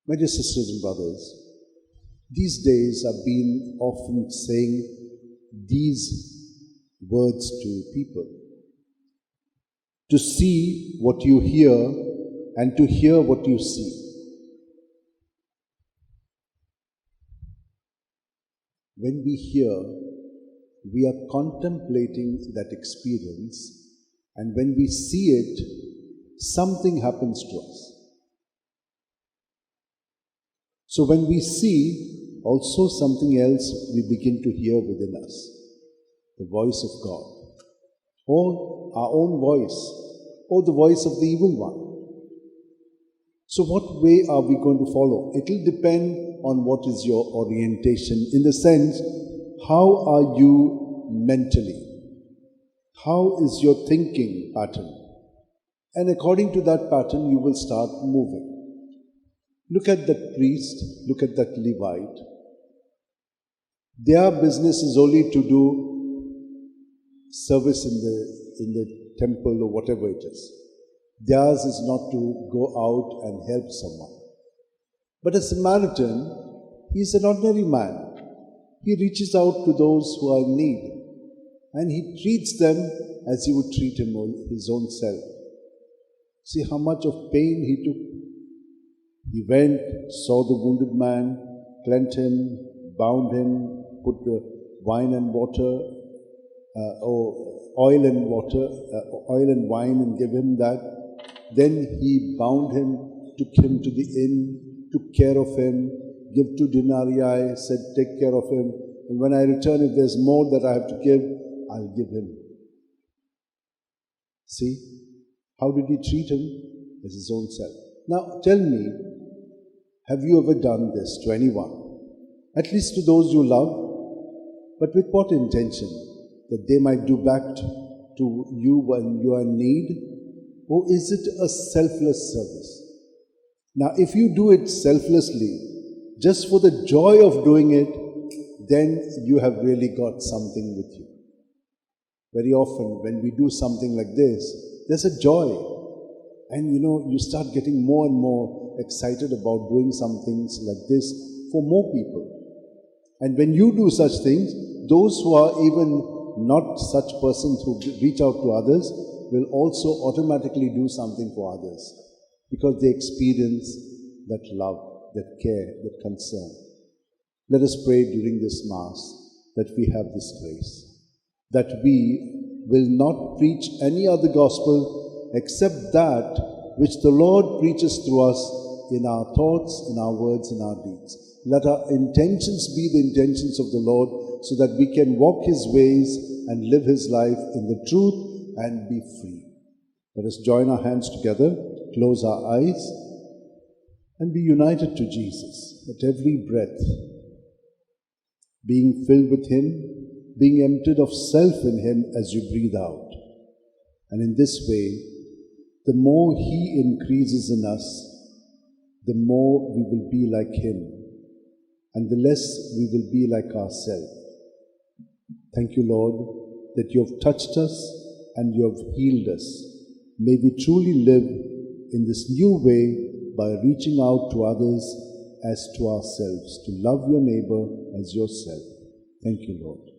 My dear sisters and brothers, these days I've been often saying these words to people. To see what you hear and to hear what you see. When we hear, we are contemplating that experience, and when we see it, something happens to us. So when we see, also something else we begin to hear within us, the voice of God, or our own voice, or the voice of the evil one. So what way are we going to follow? It will depend on what is your orientation, in the sense, how are you mentally? How is your thinking pattern? And according to that pattern, you will start moving. Look at that priest, look at that Levite. Their business is only to do service in the temple or whatever it is. Theirs is not to go out and help someone. But a Samaritan, he is an ordinary man. He reaches out to those who are in need, and he treats them as he would treat his own self. See how much of pain he took. He went, saw the wounded man, cleansed him, bound him, put the wine and water, oil and wine, and gave him that. Then he bound him, took him to the inn, took care of him, gave 2 denarii, said, take care of him. And when I return, if there's more that I have to give, I'll give him. See, how did he treat him? As his own self. Now, tell me, have you ever done this to anyone? At least to those you love, but with what intention? That they might do back to you when you are in need? Or is it a selfless service? Now, if you do it selflessly, just for the joy of doing it, then you have really got something with you. Very often, when we do something like this, there's a joy. And you start getting more and more excited about doing some things like this for more people. And when you do such things, those who are even not such persons who reach out to others will also automatically do something for others, because they experience that love, that care, that concern. Let us pray during this Mass that we have this grace, that we will not preach any other gospel except that which the Lord preaches through us in our thoughts, in our words, in our deeds. Let our intentions be the intentions of the Lord, so that we can walk His ways and live His life in the truth and be free. Let us join our hands together, close our eyes, and be united to Jesus at every breath, being filled with Him, being emptied of self in Him as you breathe out. And in this way, the more He increases in us, the more we will be like Him, and the less we will be like ourselves. Thank you, Lord, that you have touched us and you have healed us. May we truly live in this new way by reaching out to others as to ourselves, to love your neighbor as yourself. Thank you, Lord.